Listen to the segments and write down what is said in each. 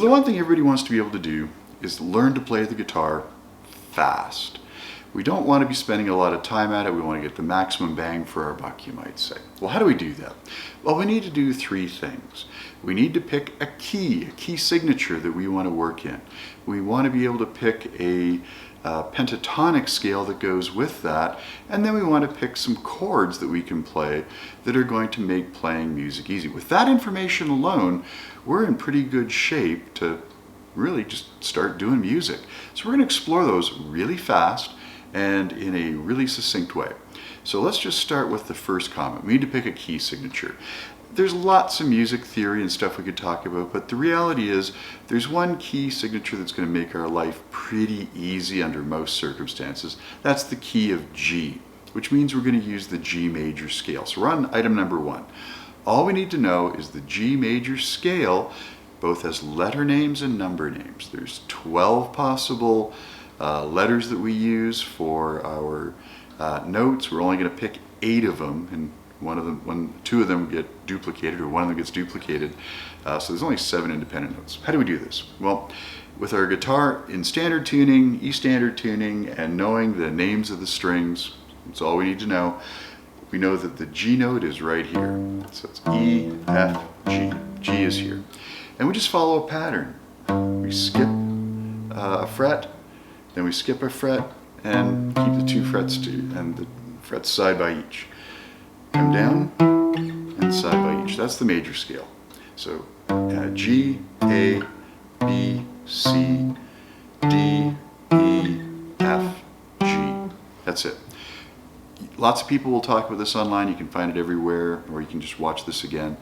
the one thing everybody wants to be able to do is learn to play the guitar fast. We don't want to be spending a lot of time at it. We want to get the maximum bang for our buck, you might say. Well, how do we do that? Well, we need to do three things. We need to pick a key signature that we want to work in. We want to be able to pick a pentatonic scale that goes with that, and then we want to pick some chords that we can play that are going to make playing music easy. With that information alone, we're in pretty good shape to really just start doing music. So we're going to explore those really fast and in a really succinct way. So let's just start with the first comment. We need to pick a key signature. There's lots of music theory and stuff we could talk about, but the reality is there's one key signature that's going to make our life pretty easy under most circumstances. That's the key of G, which means we're going to use the G major scale. So we're on item number 1. All we need to know is the G major scale both has letter names and number names. There's 12 possible letters that we use for our notes. We're only going to pick 8 of them, and two of them get duplicated, or one of them gets duplicated. So there's only 7 independent notes. How do we do this? Well, with our guitar in standard tuning, E standard tuning, and knowing the names of the strings, that's all we need to know. We know that the G note is right here. So it's E, F, G. G is here. And we just follow a pattern. We skip a fret, then we skip a fret, and keep the 2 frets and the frets side by each. Come down and side by each. That's the major scale. So G, A, B, C, D, E, F, G. That's it. Lots of people will talk about this online. You can find it everywhere, or you can just watch this again.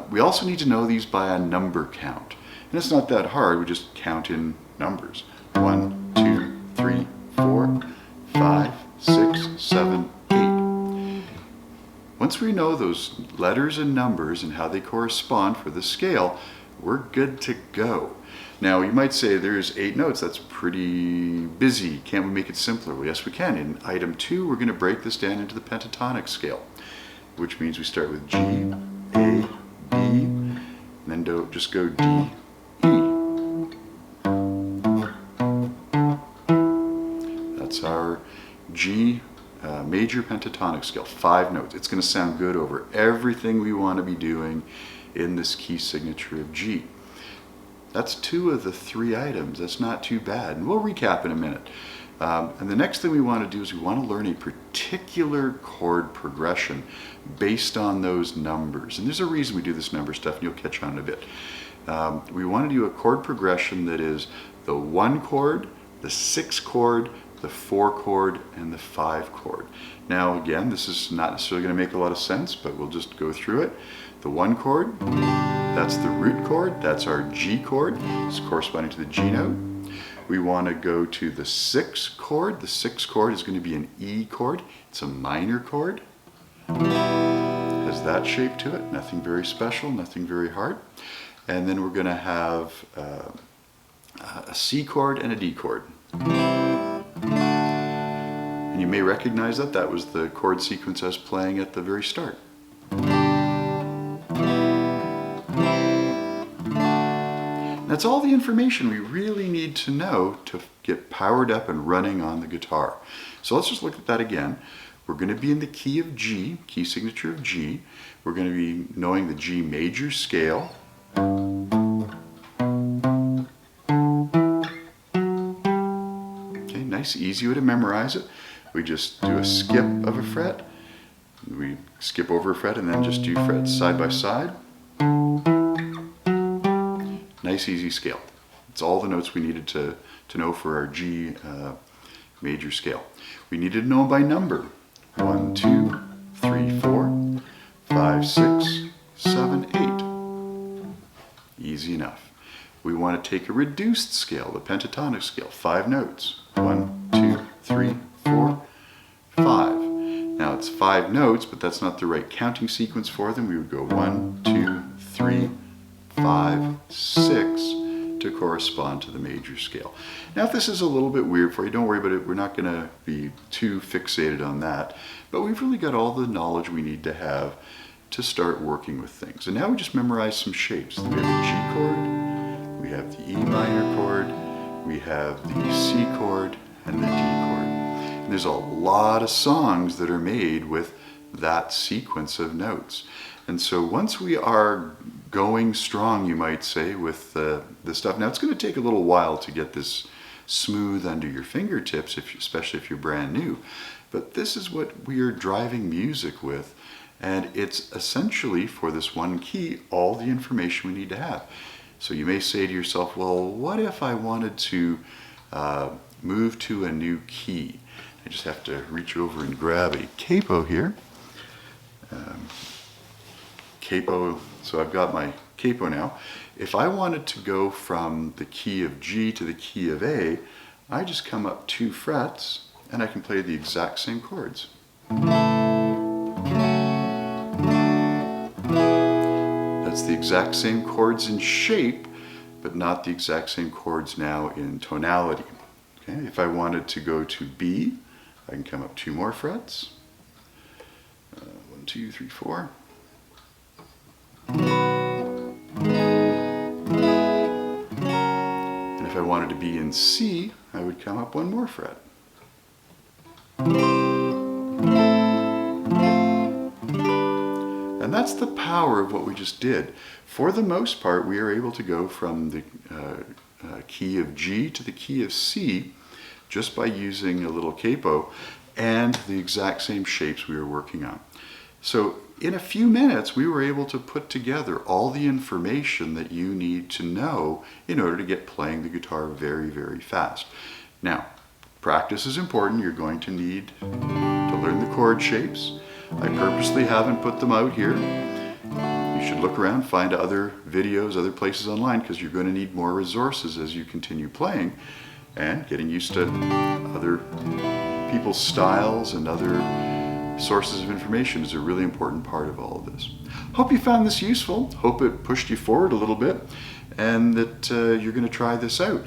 We also need to know these by a number count. And it's not that hard. We just count in numbers. 1, 2, 3, 4, 5, 6, 7, 8. Once we know those letters and numbers and how they correspond for the scale, we're good to go. Now, you might say there's 8 notes. That's pretty busy. Can't we make it simpler? Well, yes, we can. In item 2, we're going to break this down into the pentatonic scale, which means we start with G, A, B, and then just go D, E. That's our G major pentatonic scale, 5 notes. It's going to sound good over everything we want to be doing in this key signature of G. That's 2 of the 3 items. That's not too bad. And we'll recap in a minute. And the next thing we want to do is we want to learn a particular chord progression based on those numbers. And there's a reason we do this number stuff, and you'll catch on in a bit. We want to do a chord progression that is the 1 chord, the 6 chord, the 4 chord, and the 5 chord. Now again, this is not necessarily going to make a lot of sense, but we'll just go through it. The 1 chord, that's the root chord, that's our G chord, it's corresponding to the G note. We want to go to the 6 chord. The 6 chord is going to be an E chord. It's a minor chord. Has that shape to it, nothing very special, nothing very hard. And then we're going to have a C chord and a D chord. And you may recognize that. That was the chord sequence I was playing at the very start. That's all the information we really need to know to get powered up and running on the guitar. So let's just look at that again. We're going to be in the key of G, key signature of G. We're going to be knowing the G major scale. Okay, nice, easy way to memorize it. We just do a skip of a fret. We skip over a fret and then just do frets side by side. Nice, easy scale. It's all the notes we needed to know for our G major scale. We needed to know by number. 1, 2, 3, 4, 5, 6, 7, 8. Easy enough. We want to take a reduced scale, the pentatonic scale, 5 notes. 1, 2, 3, 4, 5. Now it's 5 notes, but that's not the right counting sequence for them. We would go 1, 2, 3, 5, 6 to correspond to the major scale. Now if this is a little bit weird for you, don't worry about it. We're not going to be too fixated on that. But we've really got all the knowledge we need to have to start working with things. And now we just memorize some shapes. We have a G chord, we We have the E minor chord, we have the C chord, and the D chord. And there's a lot of songs that are made with that sequence of notes. And so once we are going strong, you might say, with the stuff, now it's going to take a little while to get this smooth under your fingertips, especially if you're brand new. But this is what we are driving music with. And it's essentially, for this one key, all the information we need to have. So you may say to yourself, well, what if I wanted to move to a new key? I just have to reach over and grab a capo here. Capo, so I've got my capo now. If I wanted to go from the key of G to the key of A, I just come up 2 frets and I can play the exact same chords. That's the exact same chords in shape, but not the exact same chords now in tonality. Okay? If I wanted to go to B, I can come up 2 more frets. 1, 2, 3, 4. And if I wanted to be in C, I would come up 1 more fret. And that's the power of what we just did. For the most part, we are able to go from the key of G to the key of C just by using a little capo and the exact same shapes we were working on. So in a few minutes, we were able to put together all the information that you need to know in order to get playing the guitar very, very fast. Now, practice is important. You're going to need to learn the chord shapes. I purposely haven't put them out here. You should look around, find other videos, other places online, because you're going to need more resources as you continue playing, and getting used to other people's styles and other sources of information is a really important part of all of this. Hope you found this useful. Hope it pushed you forward a little bit, and that you're going to try this out.